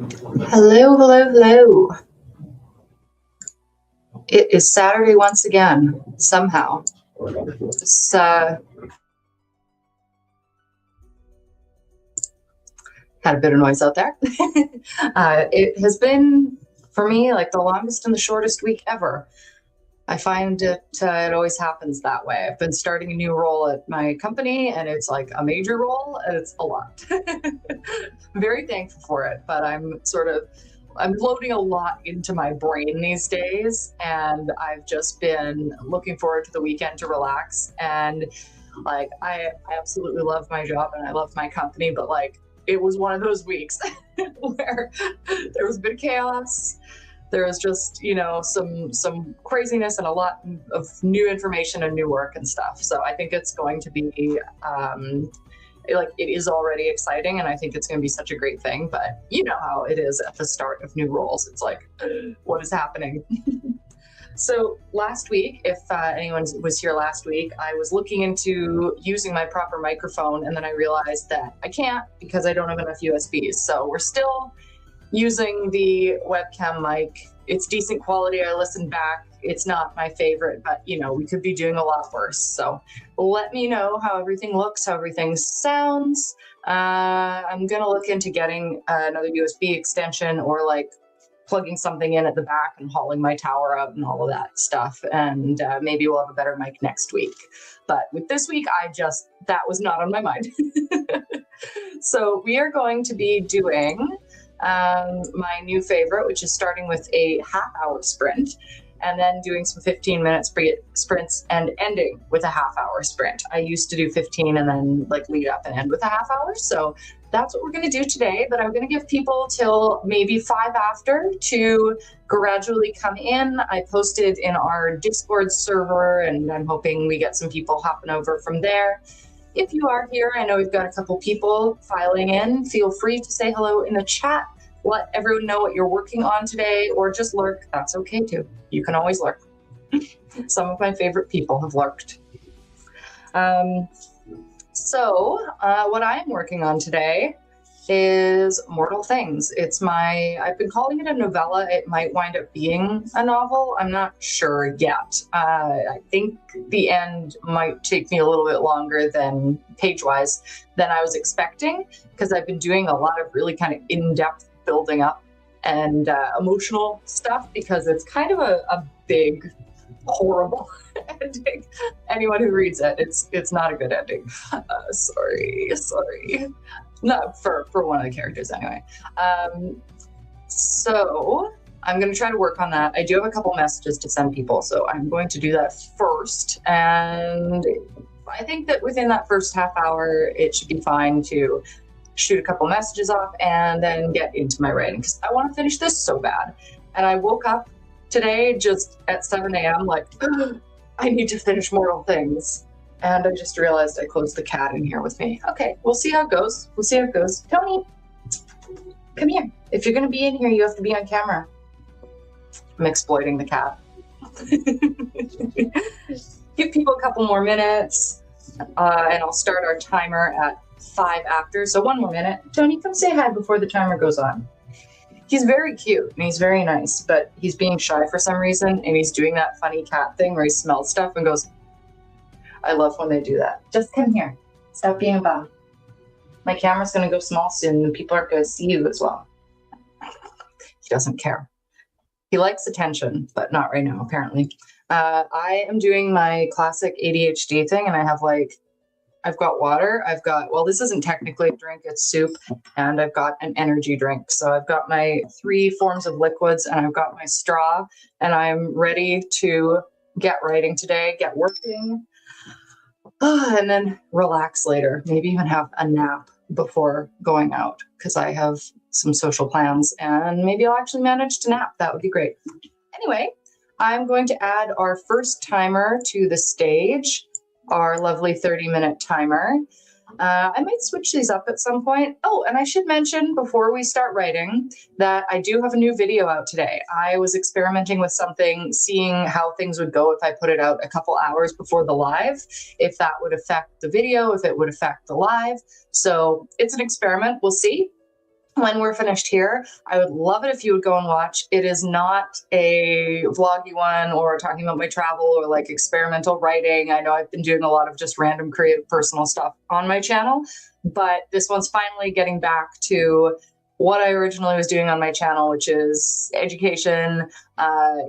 Hello, hello, hello. It is Saturday once again, somehow. It's, had a bit of noise out there. It has been, for me, like the longest and the shortest week ever. I find it always happens that way. I've been starting a new role at my company, and it's like a major role, and it's a lot. Very thankful for it, but I'm loading a lot into my brain these days, and I've just been looking forward to the weekend to relax. And like, I absolutely love my job and I love my company, but like, it was one of those weeks where there was a bit of chaos. There was just, some craziness and a lot of new information and new work and stuff. So I think it's going to be like, it is already exciting, and I think it's going to be such a great thing. But you know how it is at the start of new roles. It's like, what is happening? So last week, if anyone was here last week, I was looking into using my proper microphone, and then I realized that I can't because I don't have enough USBs. So we're still using the webcam mic. It's decent quality. I listened back. It's not my favorite, but we could be doing a lot worse. So let me know how everything looks, how everything sounds. I'm going to look into getting another USB extension, or like plugging something in at the back and hauling my tower out and all of that stuff. And maybe we'll have a better mic next week. But with this week, that was not on my mind. So we are going to be doing my new favorite, which is starting with a half-hour sprint, and then doing some 15-minute sprints and ending with a half-hour sprint. I used to do 15 and then like lead up and end with a half hour. So that's what we're going to do today. But I'm going to give people till maybe 5 after to gradually come in. I posted in our Discord server, and I'm hoping we get some people hopping over from there. If you are here, I know we've got a couple people filing in. Feel free to say hello in the chat. Let everyone know what you're working on today, or just lurk. That's okay too. You can always lurk. Some of my favorite people have lurked. So what I'm working on today is Mortal Things. I've been calling it a novella. It might wind up being a novel. I'm not sure yet. I think the end might take me a little bit longer than page-wise than I was expecting, because I've been doing a lot of really kind of in-depth building up and emotional stuff, because it's kind of a big, horrible ending. Anyone who reads it, it's not a good ending. Sorry. Not for one of the characters anyway. So I'm going to try to work on that. I do have a couple messages to send people, so I'm going to do that first. And I think that within that first half hour, it should be fine to shoot a couple messages off and then get into my writing, because I want to finish this so bad. And I woke up today just at 7 a.m. like, I need to finish Mortal Things. And I just realized I closed the cat in here with me. Okay, we'll see how it goes. Tony, come here. If you're going to be in here, you have to be on camera. I'm exploiting the cat. Give people a couple more minutes, and I'll start our timer at 5 after. So 1 more minute. Tony, come say hi before the timer goes on. He's very cute and he's very nice, but he's being shy for some reason, and he's doing that funny cat thing where he smells stuff and goes. I love when they do that. Just come here. Stop being a bum. My camera's going to go small soon, and people aren't going to see you as well. He doesn't care. He likes attention, but not right now, apparently. I am doing my classic ADHD thing, and I've got water. This isn't technically a drink, it's soup, and I've got an energy drink. So I've got my 3 forms of liquids, and I've got my straw, and I'm ready to get writing today, get working. And then relax later, maybe even have a nap before going out, because I have some social plans, and maybe I'll actually manage to nap. That would be great. Anyway, I'm going to add our first timer to the stage, our lovely 30-minute timer. I might switch these up at some point. Oh, and I should mention before we start writing that I do have a new video out today. I was experimenting with something, seeing how things would go if I put it out a couple hours before the live, if that would affect the video, if it would affect the live. So it's an experiment. We'll see. when we're finished here, I would love it if you would go and watch. It is not a vloggy one or talking about my travel or like experimental writing. I know I've been doing a lot of just random creative personal stuff on my channel, but this one's finally getting back to what I originally was doing on my channel, which is education,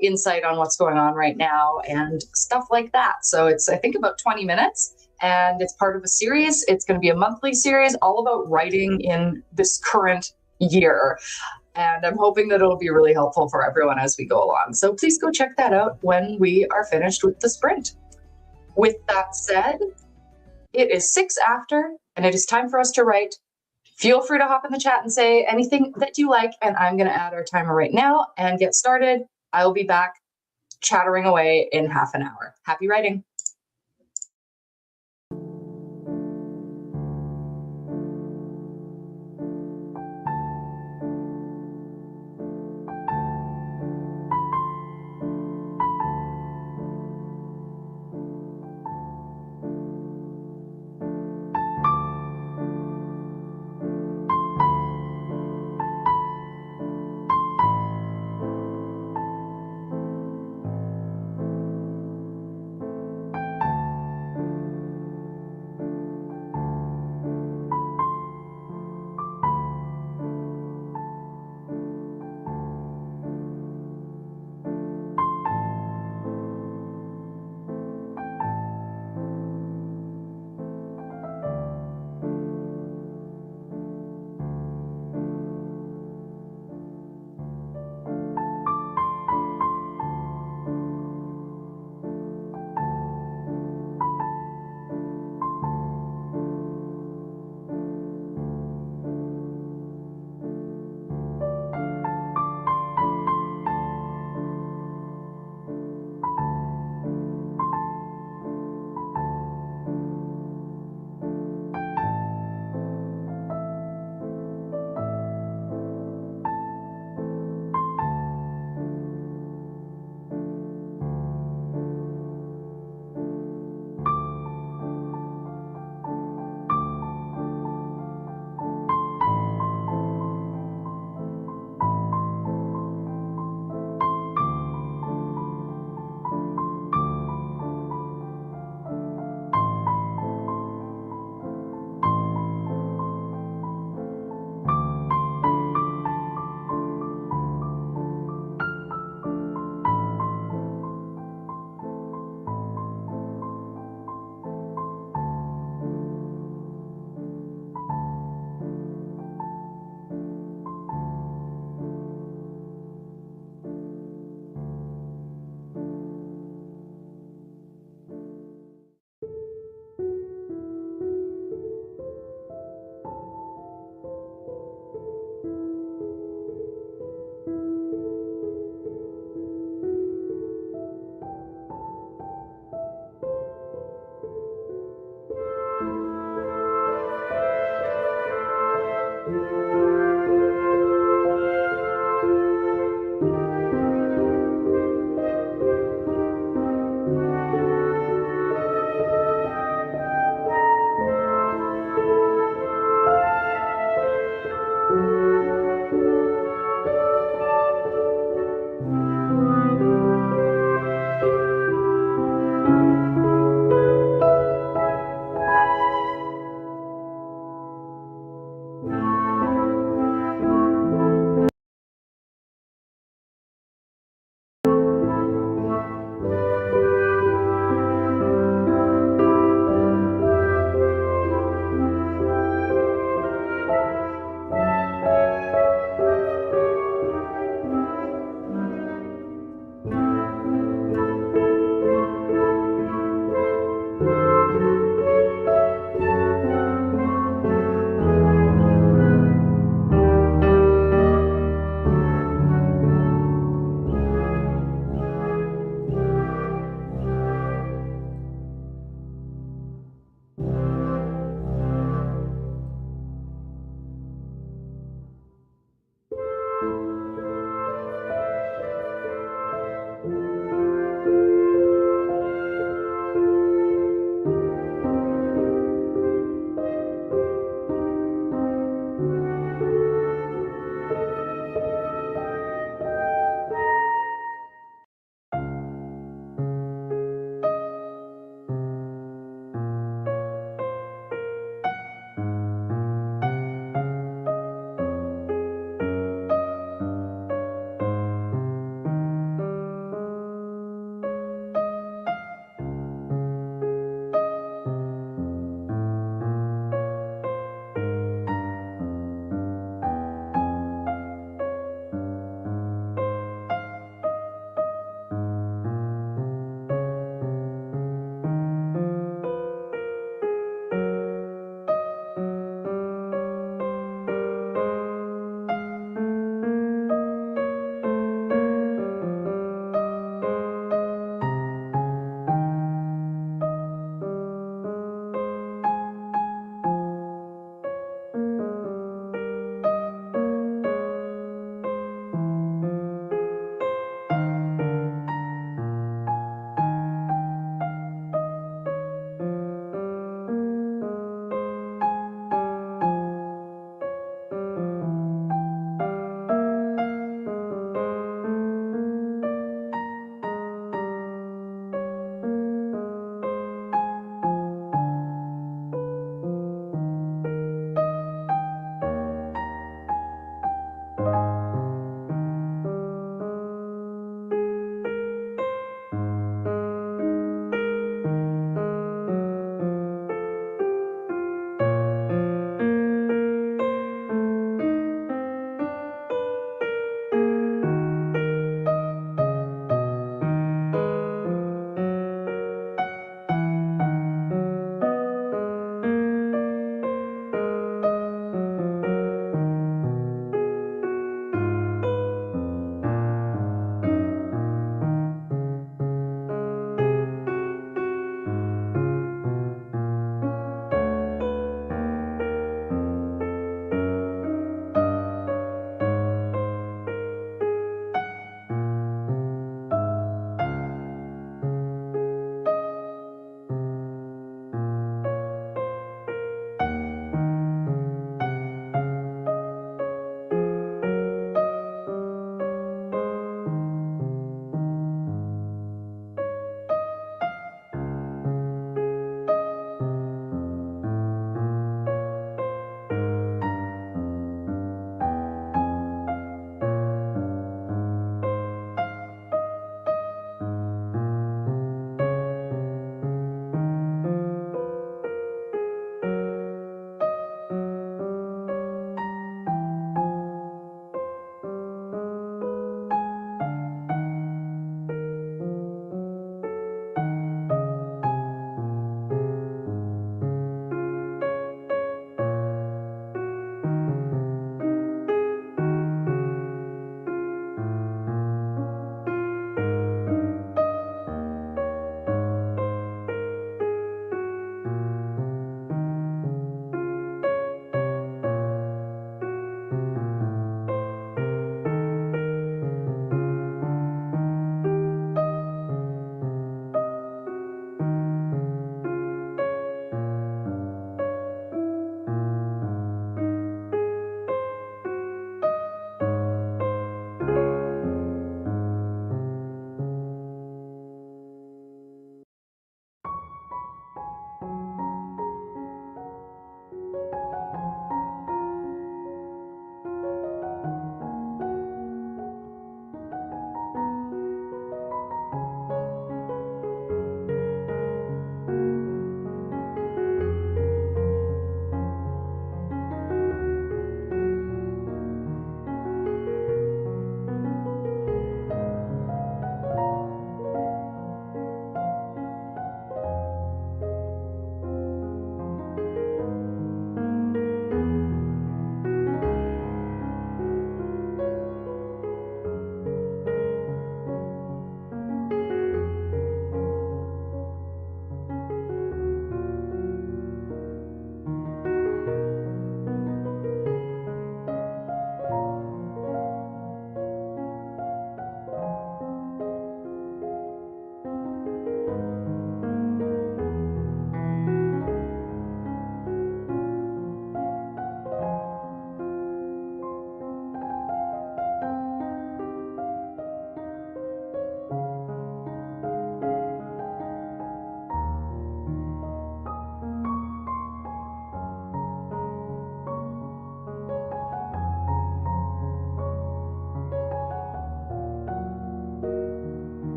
insight on what's going on right now, and stuff like that. So it's, I think, about 20 minutes. And it's part of a series. It's going to be a monthly series all about writing in this current year. And I'm hoping that it'll be really helpful for everyone as we go along. So please go check that out when we are finished with the sprint. With that said, it is 6 after, and it is time for us to write. Feel free to hop in the chat and say anything that you like, and I'm going to add our timer right now and get started. I will be back chattering away in half an hour. Happy writing.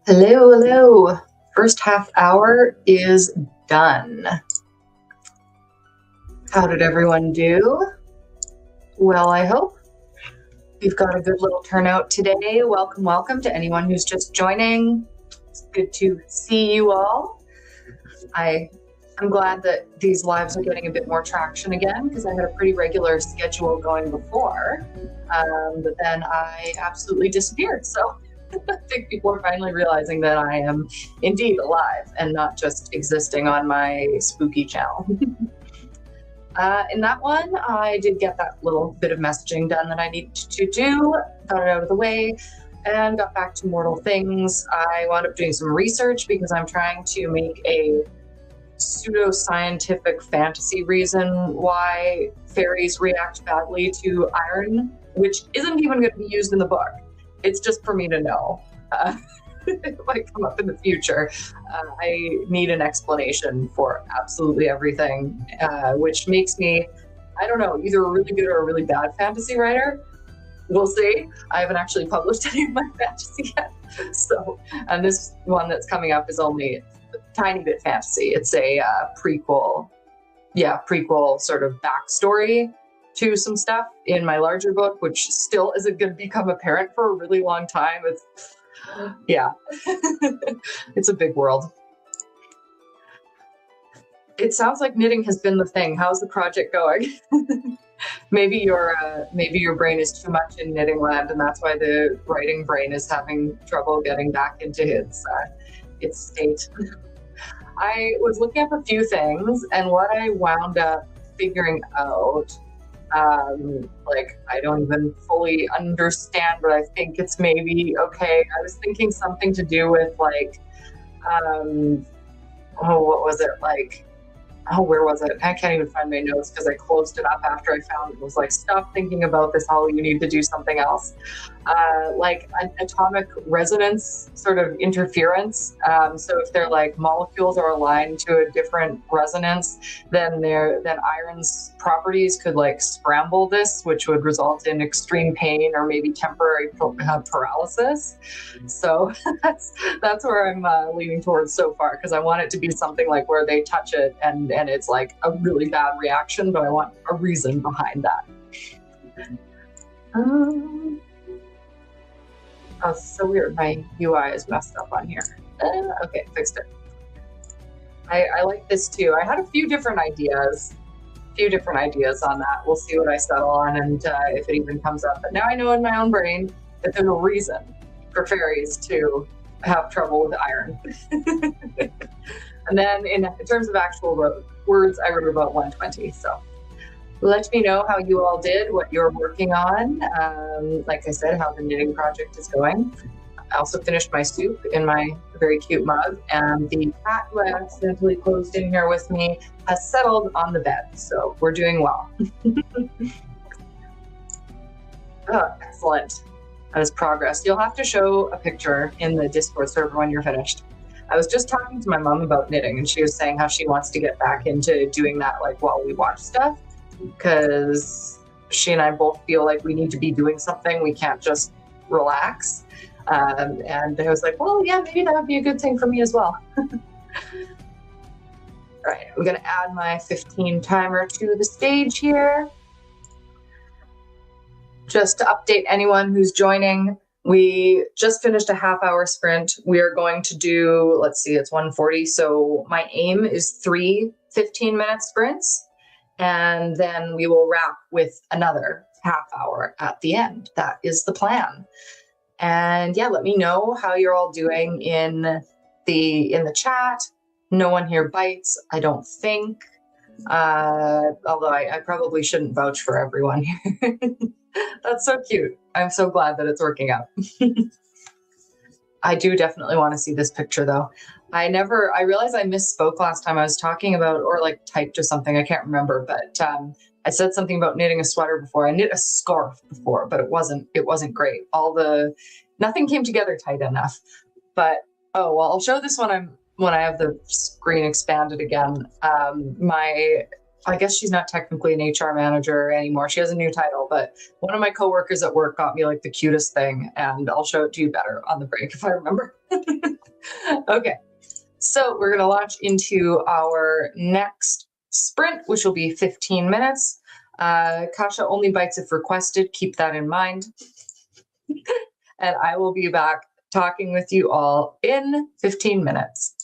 Hello, hello. First half hour is done. How did everyone do? Well, I hope we've got a good little turnout today. Welcome, welcome to anyone who's just joining. It's good to see you all. I'm glad that these lives are getting a bit more traction again, because I had a pretty regular schedule going before, but then I absolutely disappeared. So I think people are finally realizing that I am indeed alive and not just existing on my spooky channel. In that one, I did get that little bit of messaging done that I needed to do, got it out of the way, and got back to mortal things. I wound up doing some research because I'm trying to make a pseudo-scientific fantasy reason why fairies react badly to iron, which isn't even going to be used in the book. It's just for me to know. It might come up in the future. I need an explanation for absolutely everything, which makes me, I don't know, either a really good or a really bad fantasy writer. We'll see. I haven't actually published any of my fantasy yet. So, and this one that's coming up is only a tiny bit fantasy. It's a prequel sort of backstory to some stuff in my larger book, which still isn't going to become apparent for a really long time. It's a big world. It sounds like knitting has been the thing. How's the project going? Maybe your brain is too much in knitting land, and that's why the writing brain is having trouble getting back into its state. I was looking up a few things, and what I wound up figuring out, I don't even fully understand, but I think it's maybe okay. I was thinking something to do with what was it like? Oh, where was it? I can't even find my notes because I closed it up after I found it. It was like, stop thinking about this, Holly, you need to do something else. Like an atomic resonance sort of interference. So if they're like molecules are aligned to a different resonance, then iron's properties could like scramble this, which would result in extreme pain or maybe temporary paralysis. So that's where I'm leaning towards so far, because I want it to be something like where they touch it and it's like a really bad reaction, but I want a reason behind that. Oh, it's so weird. My UI is messed up on here. Okay, fixed it. I like this too. I had a few different ideas on that. We'll see what I settle on and if it even comes up. But now I know in my own brain that there's a reason for fairies to have trouble with iron. And then in terms of actual words, I wrote about 120. So let me know how you all did, what you're working on. Like I said, how the knitting project is going. I also finished my soup in my very cute mug, and the cat who I accidentally closed in here with me has settled on the bed. So we're doing well. Oh, excellent. That is progress. You'll have to show a picture in the Discord server when you're finished. I was just talking to my mom about knitting, and she was saying how she wants to get back into doing that like while we watch stuff, because she and I both feel like we need to be doing something. We can't just relax. And I was like, well, yeah, maybe that would be a good thing for me as well. All right, I'm going to add my 15 timer to the stage here. Just to update anyone who's joining, we just finished a half-hour sprint. We are going to do, let's see, it's 1:40. So my aim is 3 15-minute sprints, and then we will wrap with another half hour at the end. That is the plan. And yeah, let me know how you're all doing in the chat. No one here bites, I don't think. Although I probably shouldn't vouch for everyone here. That's so cute. I'm so glad that it's working out. I do definitely want to see this picture though. I realized I misspoke last time I was talking about, or like typed or something, I can't remember, but I said something about knitting a sweater before. I knit a scarf before, but it wasn't great. Nothing came together tight enough. But oh well, I'll show this when I have the screen expanded again. My I guess she's not technically an HR manager anymore. She has a new title, but one of my coworkers at work got me like the cutest thing, and I'll show it to you better on the break if I remember. Okay, so we're going to launch into our next sprint, which will be 15 minutes. Kasha only bites if requested. Keep that in mind. And I will be back talking with you all in 15 minutes.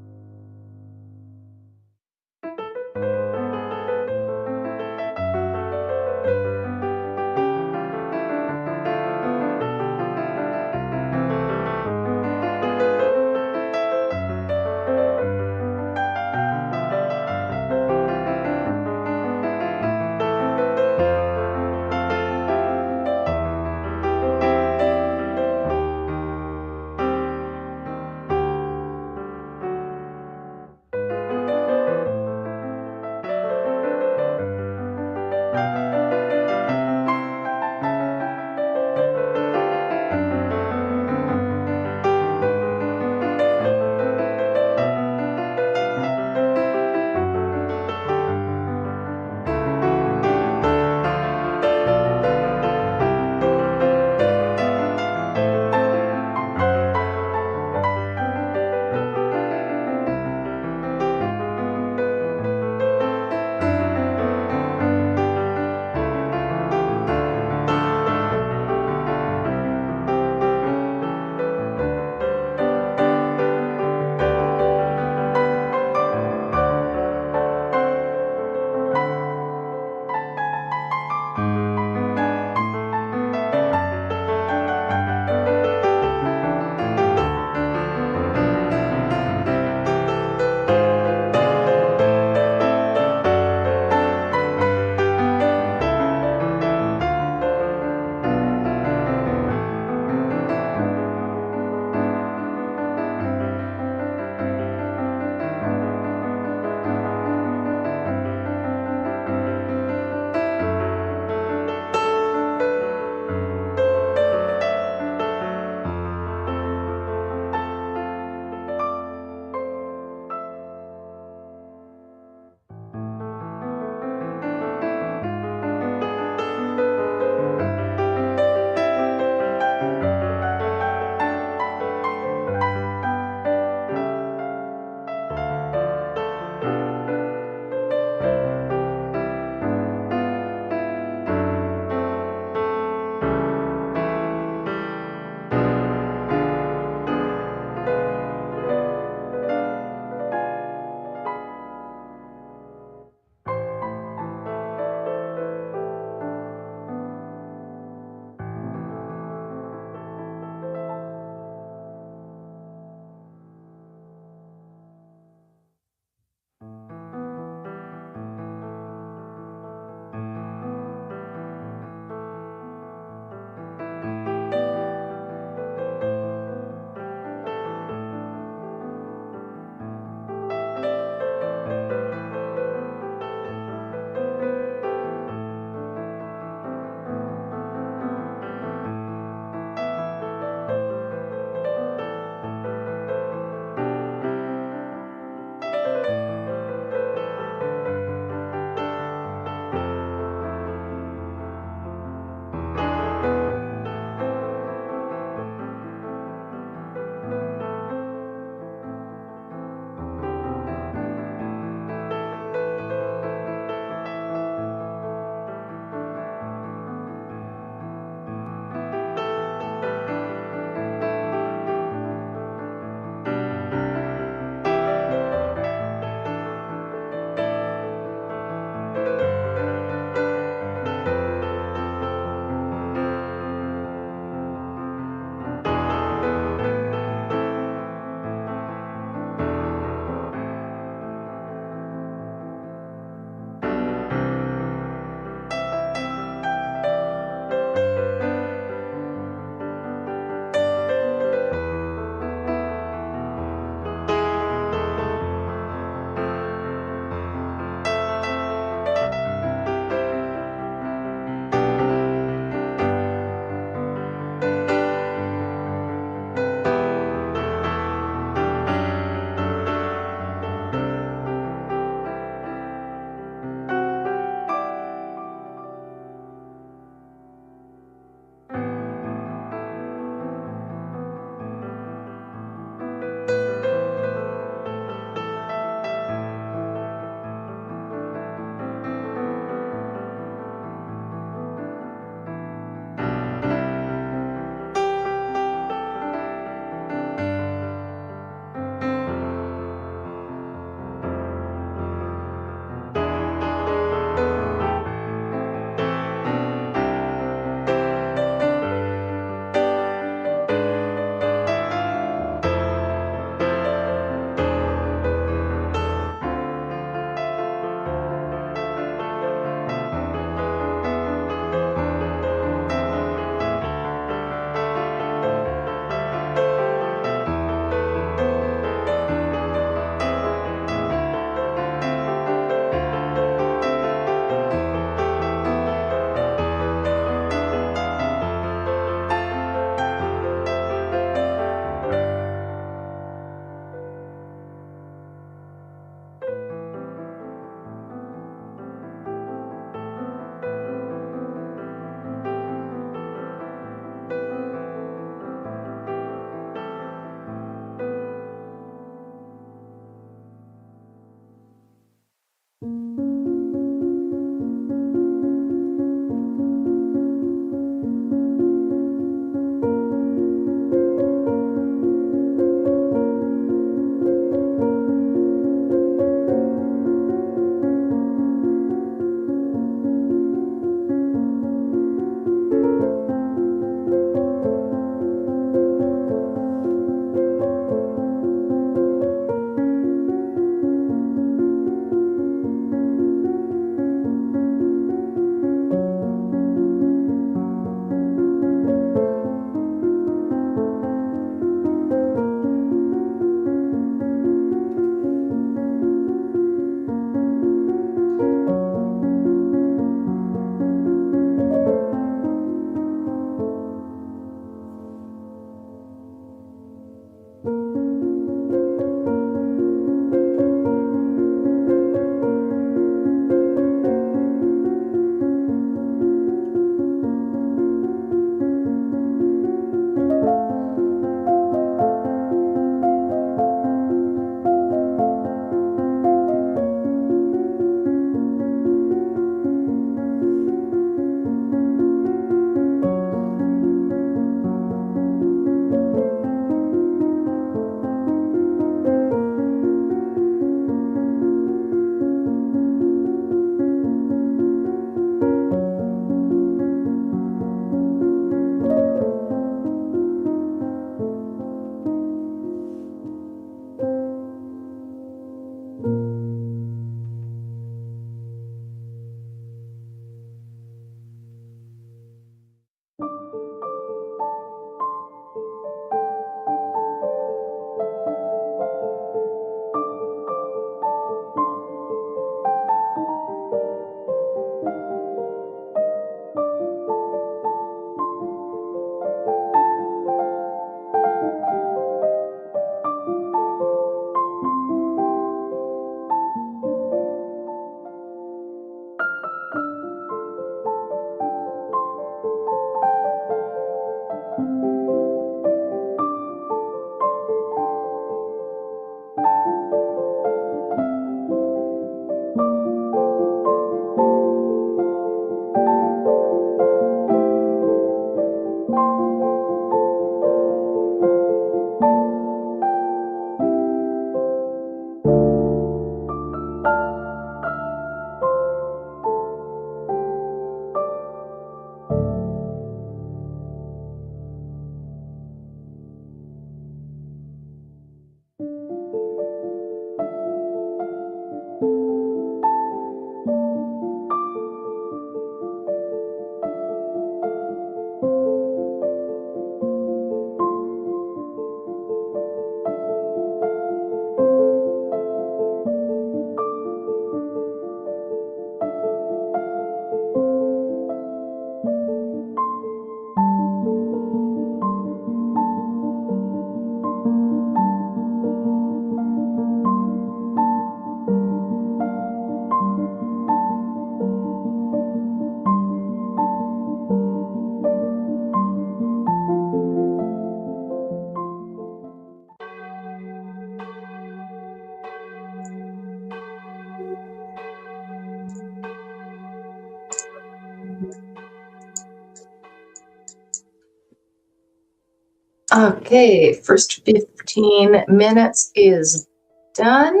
Okay, first 15 minutes is done.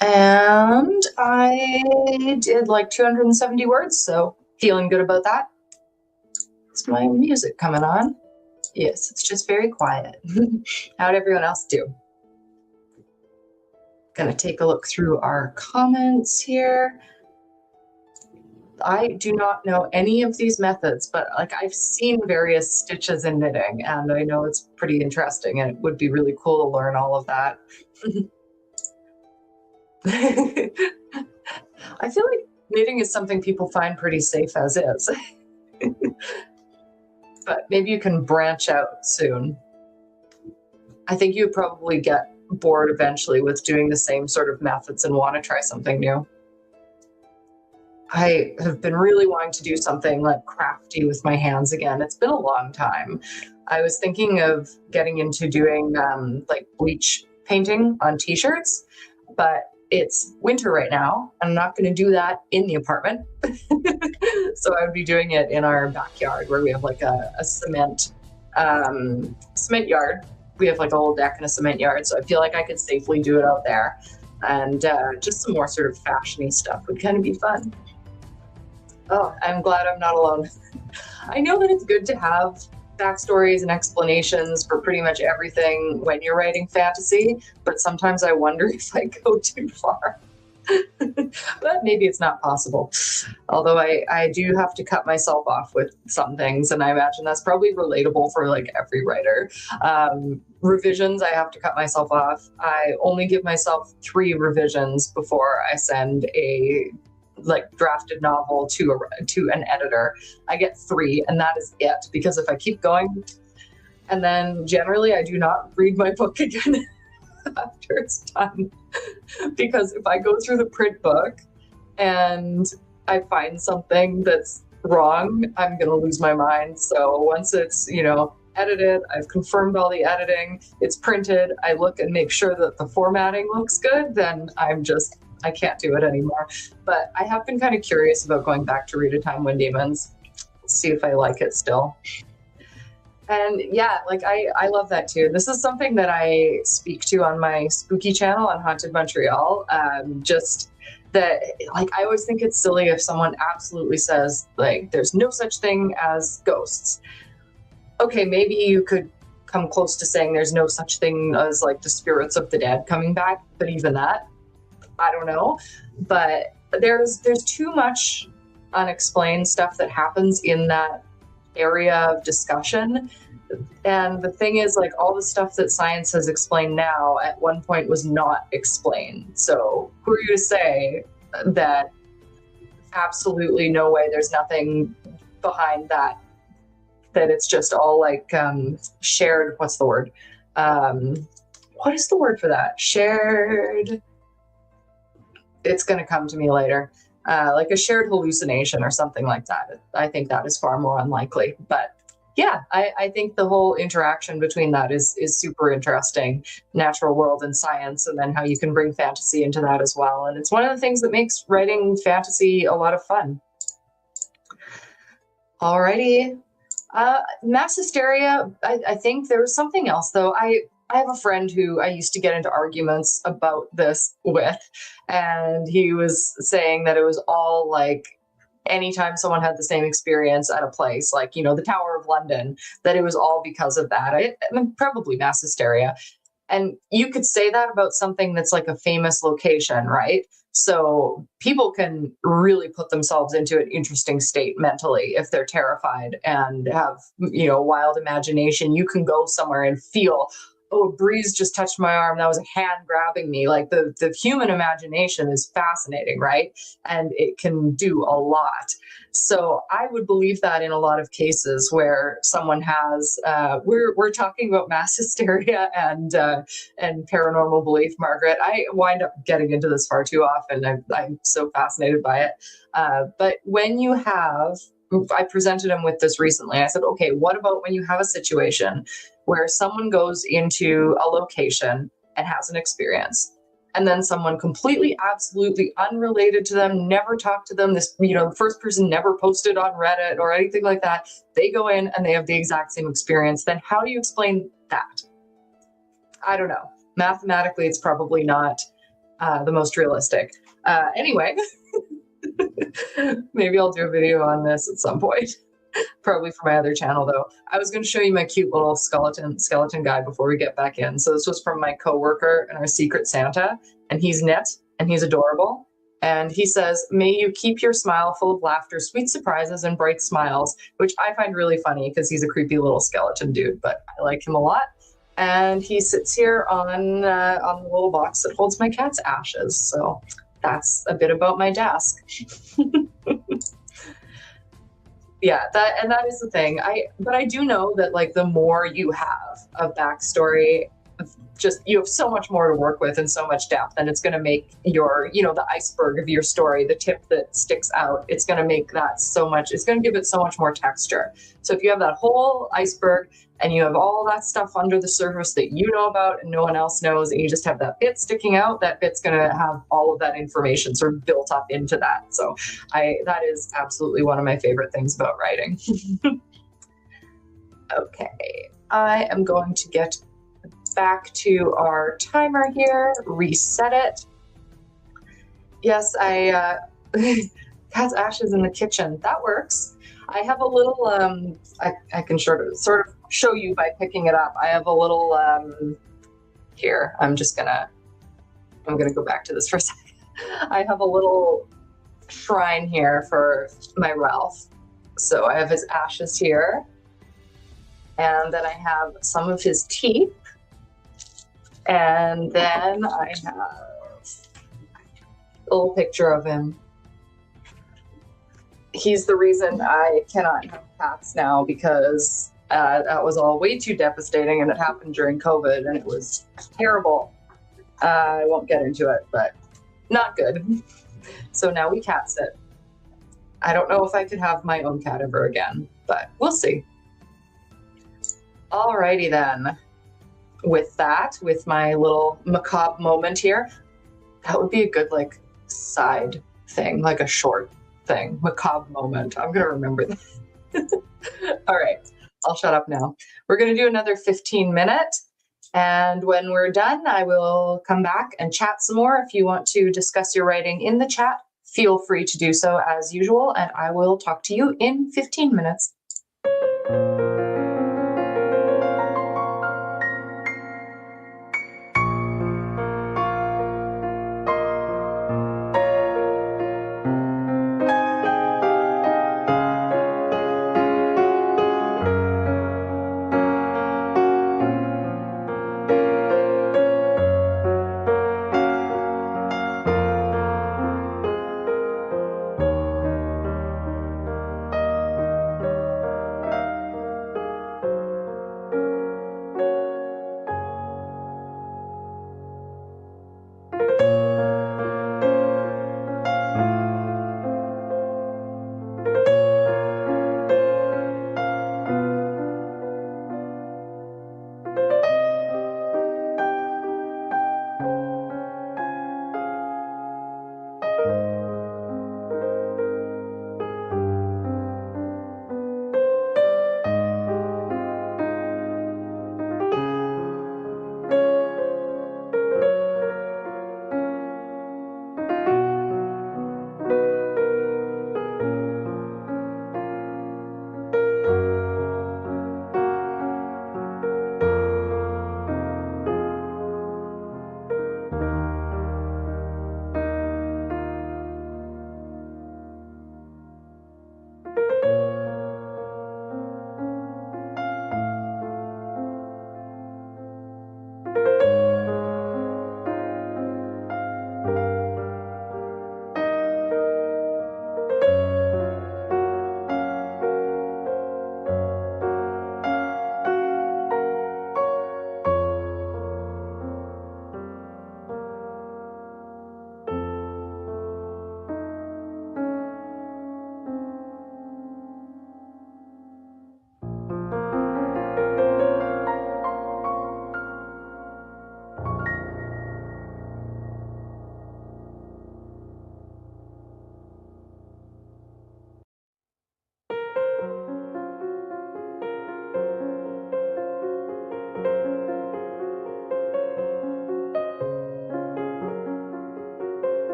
And I did like 270 words, so feeling good about that. Is my music coming on? Yes, it's just very quiet. How'd everyone else do? Gonna take a look through our comments here. I do not know any of these methods, but like I've seen various stitches in knitting, and I know it's pretty interesting, and it would be really cool to learn all of that. I feel like knitting is something people find pretty safe as is. But maybe you can branch out soon. I think you probably get bored eventually with doing the same sort of methods and want to try something new. I have been really wanting to do something like crafty with my hands again. It's been a long time. I was thinking of getting into doing like bleach painting on t-shirts, but it's winter right now. I'm not going to do that in the apartment. So I would be doing it in our backyard where we have like a cement yard. We have like a whole deck and a cement yard. So I feel like I could safely do it out there. And just some more sort of fashion-y stuff would kind of be fun. Oh, I'm glad I'm not alone. I know that it's good to have backstories and explanations for pretty much everything when you're writing fantasy, but sometimes I wonder if I go too far. But maybe it's not possible. Although I do have to cut myself off with some things, and I imagine that's probably relatable for like every writer. Revisions, I have to cut myself off. I only give myself 3 revisions before I send a like drafted novel to an editor. I get 3, and that is it, because if I keep going, and then generally I do not read my book again after it's done, because if I go through the print book and I find something that's wrong, I'm gonna lose my mind. So once it's, edited, I've confirmed all the editing, it's printed, I look and make sure that the formatting looks good, then I can't do it anymore. But I have been kind of curious about going back to Read a Time When Demons, see if I like it still. And yeah, like I love that too. This is something that I speak to on my spooky channel on Haunted Montreal. Just that, like, I always think it's silly if someone absolutely says, like, there's no such thing as ghosts. Okay, maybe you could come close to saying there's no such thing as like the spirits of the dead coming back, but even that, I don't know. But there's too much unexplained stuff that happens in that area of discussion. And the thing is, like, all the stuff that science has explained now at one point was not explained. So who are you to say that absolutely no way, there's nothing behind that, that it's just all like shared, what's the word? What is the word for that? Shared, it's going to come to me later. Like a shared hallucination or something like that. I think that is far more unlikely. But yeah, I think the whole interaction between that is super interesting. Natural world and science, and then how you can bring fantasy into that as well. And it's one of the things that makes writing fantasy a lot of fun. Alrighty. Mass hysteria, I think there was something else though. I have a friend who I used to get into arguments about this with, and he was saying that it was all like anytime someone had the same experience at a place, like, the Tower of London, that it was all because of that. I mean, probably mass hysteria. And you could say that about something that's like a famous location, right? So people can really put themselves into an interesting state mentally if they're terrified and have, wild imagination. You can go somewhere and feel, oh, a breeze just touched my arm. That was a hand grabbing me. Like the human imagination is fascinating, right? And it can do a lot. So I would believe that in a lot of cases where someone has, we're talking about mass hysteria and paranormal belief, Margaret. I wind up getting into this far too often. I'm so fascinated by it. But when you have, I presented him with this recently. I said, okay, what about when you have a situation where someone goes into a location and has an experience? and then someone completely, absolutely unrelated to them, never talked to them, this, the first person never posted on Reddit or anything like that, they go in and they have the exact same experience, then how do you explain that? I don't know. Mathematically, it's probably not the most realistic. Anyway, maybe I'll do a video on this at some point. Probably for my other channel though. I was going to show you my cute little skeleton guy before we get back in. So this was from my coworker and our Secret Santa, and he's knit and he's adorable. And he says, "May you keep your smile full of laughter, sweet surprises, and bright smiles," which I find really funny because he's a creepy little skeleton dude, but I like him a lot. And he sits here on the little box that holds my cat's ashes. So that's a bit about my desk. Yeah, that is the thing. But I do know that like the more you have of backstory, just you have so much more to work with and so much depth, and it's going to make your, the iceberg of your story, the tip that sticks out, it's going to make that so much, it's going to give it so much more texture. So if you have that whole iceberg and you have all that stuff under the surface that you know about and no one else knows, and you just have that bit sticking out, that bit's going to have all of that information sort of built up into that. So that is absolutely one of my favorite things about writing. Okay, I am going to get back to our timer here, reset it. Yes, cat's ashes in the kitchen. That works. I have a little, I can sort of show you by picking it up. I have a little, here, I'm gonna go back to this for a second. I have a little shrine here for my Ralph. So I have his ashes here, and then I have some of his teeth. And then I have a little picture of him. He's the reason I cannot have cats now, because that was all way too devastating, and it happened during COVID, and it was terrible. I won't get into it, but not good. So now we cat sit. I don't know if I could have my own cat ever again, but we'll see. Alrighty then. With my little macabre moment here, that would be a good side thing, like a short thing, macabre moment. I'm gonna remember that. All right, I'll shut up now. We're gonna do another 15-minute, and when we're done, I will come back and chat some more. If you want to discuss your writing in the chat, feel free to do so as usual, and I will talk to you in 15 minutes.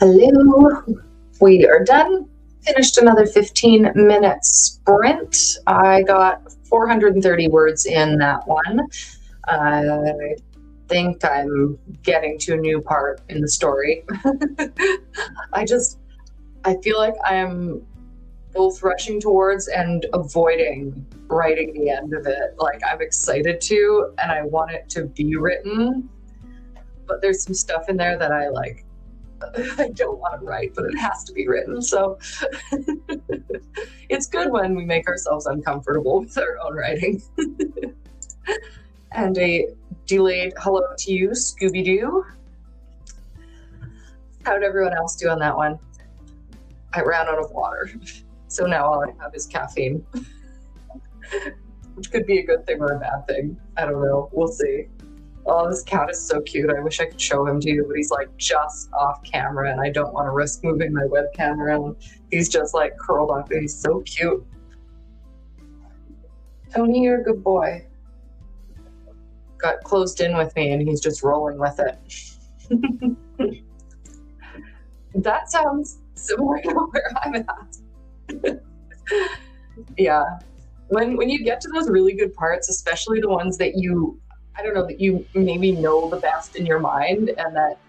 Hello. We are done. Finished another 15-minute sprint. I got 430 words in that one. I think I'm getting to a new part in the story. I feel like I'm both rushing towards and avoiding writing the end of it. Like, I'm excited to, and I want it to be written, but there's some stuff in there that I don't want to write, but it has to be written. So it's good when we make ourselves uncomfortable with our own writing. And a delayed hello to you, Scooby-Doo. How'd everyone else do on that one? I ran out of water, so now all I have is caffeine, which could be a good thing or a bad thing. I don't know. We'll see. Oh, this cat is so cute. I wish I could show him to you, but he's like just off camera and I don't want to risk moving my webcam around. He's just like curled up and he's so cute. Tony, you're a good boy. Got closed in with me and he's just rolling with it. That sounds similar to where I'm at. Yeah. When you get to those really good parts, especially the ones that that you maybe know the best in your mind and that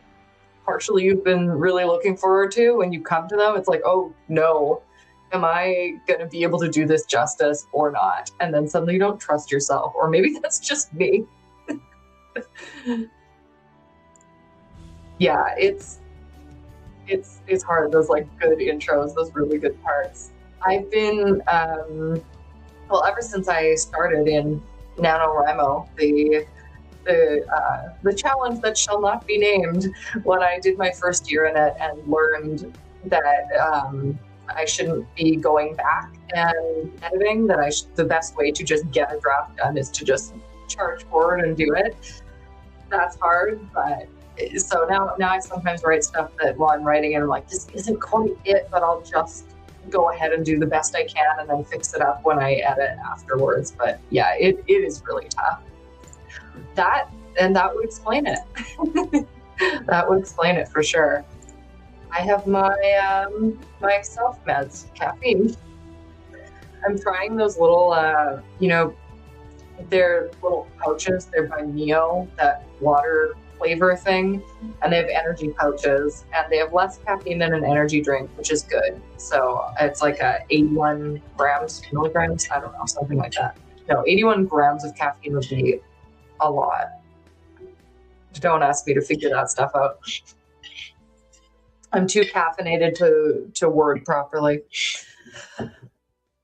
partially you've been really looking forward to, when you come to them, it's like, oh no, am I going to be able to do this justice or not? And then suddenly you don't trust yourself, or maybe that's just me. Yeah, it's hard, those like good intros, those really good parts. I've been, ever since I started in NaNoWriMo, the challenge that shall not be named, when I did my first year in it and learned that I shouldn't be going back and editing, that the best way to just get a draft done is to just charge forward and do it. That's hard, but so now I sometimes write stuff that while I'm writing it, I'm like, this isn't quite it, but I'll just go ahead and do the best I can and then fix it up when I edit afterwards. But yeah, it is really tough. That would explain it. That would explain it for sure. I have my my self meds, caffeine. I'm trying those little, they're little pouches. They're by Neo, that water flavor thing, and they have energy pouches, and they have less caffeine than an energy drink, which is good. So it's like 81 milligrams, I don't know, something like that. No, 81 grams of caffeine would be a lot. Don't ask me to figure that stuff out. I'm too caffeinated to word properly.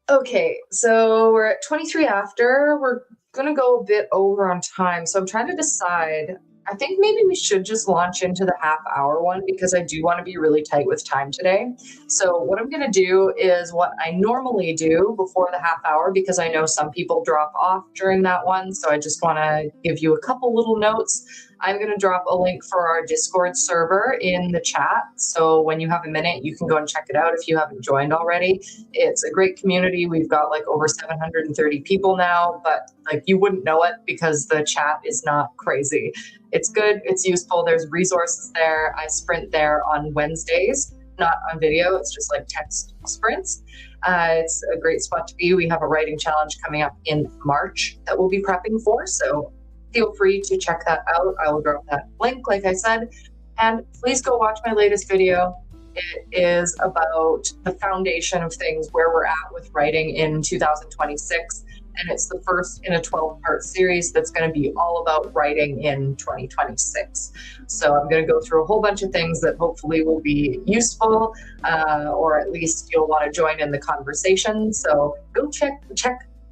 Okay, so we're at 23 after. We're gonna go a bit over on time, so I'm trying to decide. I think maybe we should just launch into the half-hour one because I do want to be really tight with time today. So what I'm going to do is what I normally do before the half hour, because I know some people drop off during that one. So I just want to give you a couple little notes. I'm going to drop a link for our Discord server in the chat. So when you have a minute, you can go and check it out if you haven't joined already. It's a great community. We've got like over 730 people now, but like you wouldn't know it because the chat is not crazy. It's good. It's useful. There's resources there. I sprint there on Wednesdays, not on video. It's just like text sprints. It's a great spot to be. We have a writing challenge coming up in March that we'll be prepping for. So feel free to check that out. I will drop that link, like I said. And please go watch my latest video. It is about the foundation of things, where we're at with writing in 2026. And it's the first in a 12-part series that's going to be all about writing in 2026. So I'm going to go through a whole bunch of things that hopefully will be useful, or at least you'll want to join in the conversation. So go check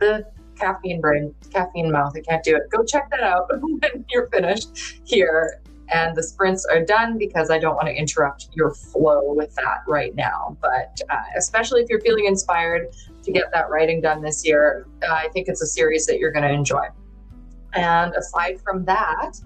the caffeine mouth. I can't do it. Go check that out when you're finished here. And the sprints are done because I don't want to interrupt your flow with that right now. But especially if you're feeling inspired to get that writing done this year, I think it's a series that you're going to enjoy. And aside from that,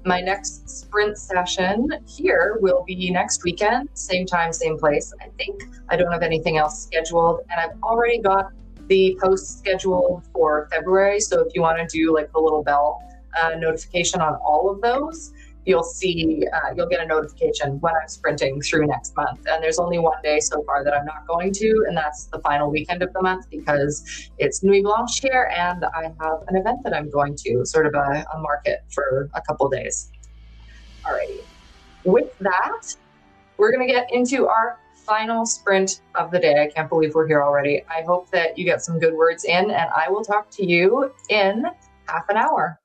my next sprint session here will be next weekend, same time, same place. I think I don't have anything else scheduled, and I've already got the post scheduled for February. So if you want to do like the little bell notification on all of those, you'll see, you'll get a notification when I'm sprinting through next month. And there's only one day so far that I'm not going to, and that's the final weekend of the month because it's Nuit Blanche here, and I have an event that I'm going to, sort of a market for a couple days. Alrighty. With that, we're going to get into our final sprint of the day. I can't believe we're here already. I hope that you get some good words in, and I will talk to you in half an hour.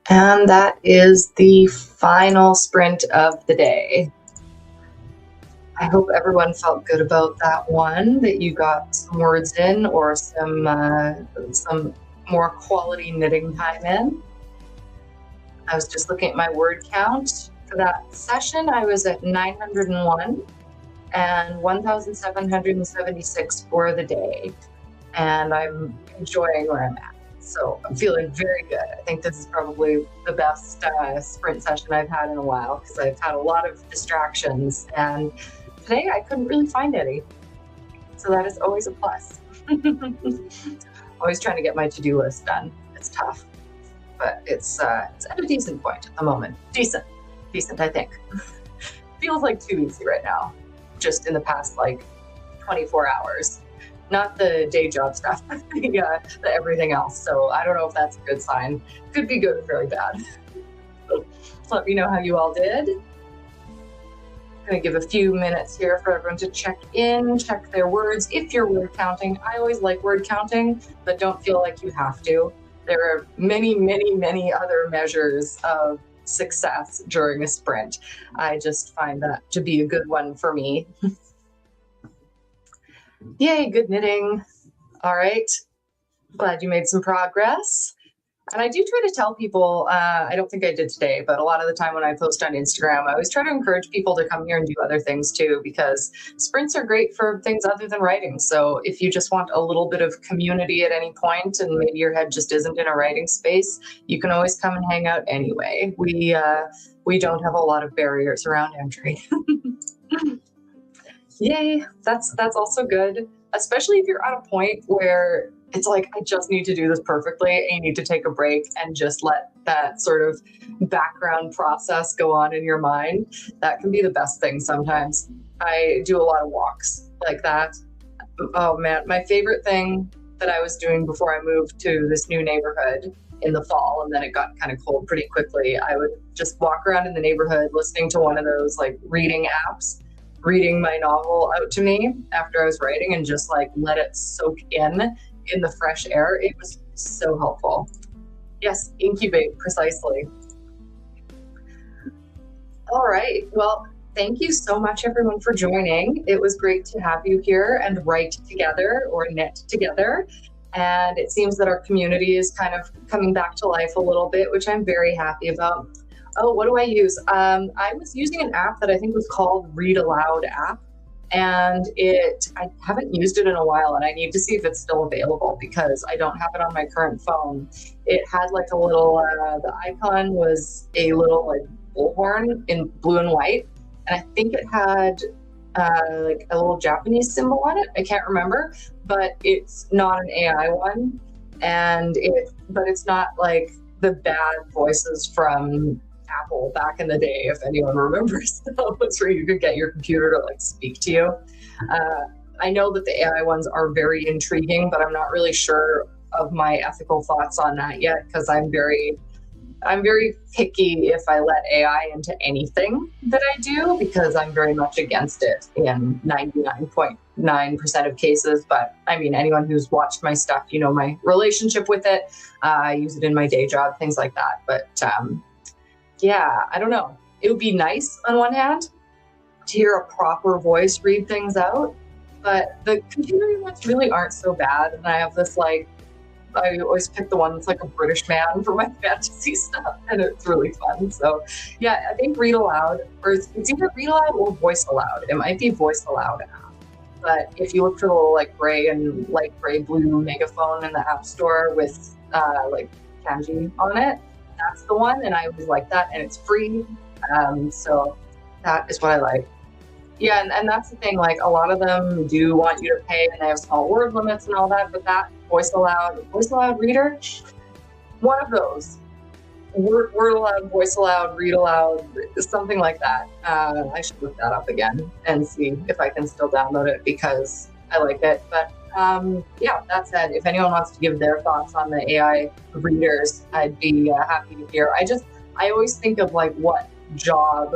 And that is the final sprint of the day. I hope everyone felt good about that one, that you got some words in or some more quality knitting time in. I was just looking at my word count. For that session, I was at 901 and 1,776 for the day. And I'm enjoying where I'm at. So I'm feeling very good. I think this is probably the best sprint session I've had in a while because I've had a lot of distractions. And today I couldn't really find any. So that is always a plus. Always trying to get my to-do list done. It's tough, but it's at a decent point at the moment. Decent, I think. Feels like too easy right now, just in the past like 24 hours. Not the day job stuff, the everything else. So I don't know if that's a good sign. Could be good or very bad. Let me know how you all did. I'm going to give a few minutes here for everyone to check in, check their words. If you're word counting, I always like word counting, but don't feel like you have to. There are many, many, many other measures of success during a sprint. I just find that to be a good one for me. Yay, good knitting. All right. Glad you made some progress. And I do try to tell people, I don't think I did today, but a lot of the time when I post on Instagram, I always try to encourage people to come here and do other things too, because sprints are great for things other than writing. So if you just want a little bit of community at any point and maybe your head just isn't in a writing space, you can always come and hang out anyway. We don't have a lot of barriers around entry. Yay, that's also good, especially if you're at a point where it's like, I just need to do this perfectly, and you need to take a break and just let that sort of background process go on in your mind. That can be the best thing sometimes. I do a lot of walks like that. Oh man, my favorite thing that I was doing before I moved to this new neighborhood in the fall, and then it got kind of cold pretty quickly, I would just walk around in the neighborhood listening to one of those like reading apps, reading my novel out to me after I was writing, and just like let it soak in the fresh air. It was so helpful. Yes, incubate, precisely. All right. Well, thank you so much, everyone, for joining. It was great to have you here and write together or knit together. And it seems that our community is kind of coming back to life a little bit, which I'm very happy about. Oh, what do I use? I was using an app that I think was called Read Aloud app. And I haven't used it in a while, and I need to see if it's still available because I don't have it on my current phone. It had like a little, the icon was a little like bullhorn in blue and white. And I think it had like a little Japanese symbol on it. I can't remember, but it's not an AI one. But it's not like the bad voices from Apple back in the day, if anyone remembers those, where you could get your computer to like speak to you. I know that the AI ones are very intriguing, but I'm not really sure of my ethical thoughts on that yet, because I'm very picky if I let AI into anything that I do, because I'm very much against it in 99.9% of cases. But I mean, anyone who's watched my stuff, you know my relationship with it. I use it in my day job, things like that. But yeah, I don't know. It would be nice on one hand to hear a proper voice read things out, but the computer ones really aren't so bad. And I have this like, I always pick the one that's like a British man for my fantasy stuff, and it's really fun. So yeah, I think Read Aloud, or it's either Read Aloud or Voice Aloud. It might be Voice Aloud app. But if you look for the little like gray and light gray blue megaphone in the App Store with like kanji on it, that's the one, and I always like that, and it's free. So that is what I like. Yeah, and that's the thing, like a lot of them do want you to pay, and they have small word limits and all that, but that Voice Aloud reader, one of those. Word aloud, voice aloud, read aloud, something like that. I should look that up again and see if I can still download it because I like it. But yeah, that said, if anyone wants to give their thoughts on the AI readers, I'd be happy to hear. I always think of like what job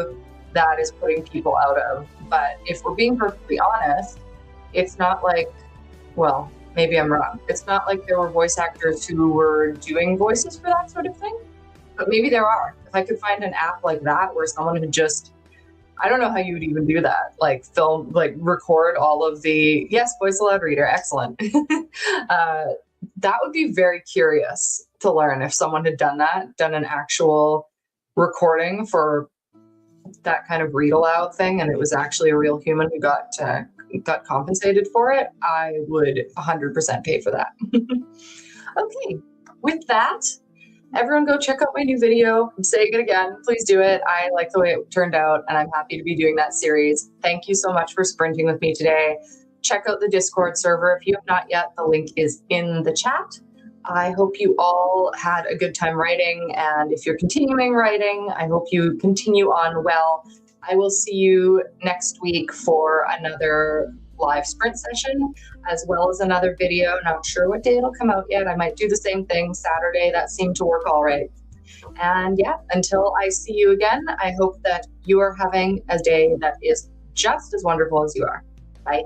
that is putting people out of. But if we're being perfectly honest, it's not like, well, maybe I'm wrong. It's not like there were voice actors who were doing voices for that sort of thing. But maybe there are. If I could find an app like that where someone could just, I don't know how you would even do that. Like film, like record all of the, yes, voice aloud reader, excellent. That would be very curious to learn if someone had done that, done an actual recording for that kind of read aloud thing, and it was actually a real human who got compensated for it. I would 100% pay for that. Okay, with that, everyone go check out my new video. I'm saying it again, please do it. I like the way it turned out, and I'm happy to be doing that series. Thank you so much for sprinting with me today. Check out the Discord server if you have not yet. The link is in the chat. I hope you all had a good time writing, and if you're continuing writing, I hope you continue on well. I will see you next week for another live sprint session, as well as another video. Not sure what day it'll come out yet. I might do the same thing Saturday. That seemed to work all right. And yeah, until I see you again, I hope that you are having a day that is just as wonderful as you are. Bye.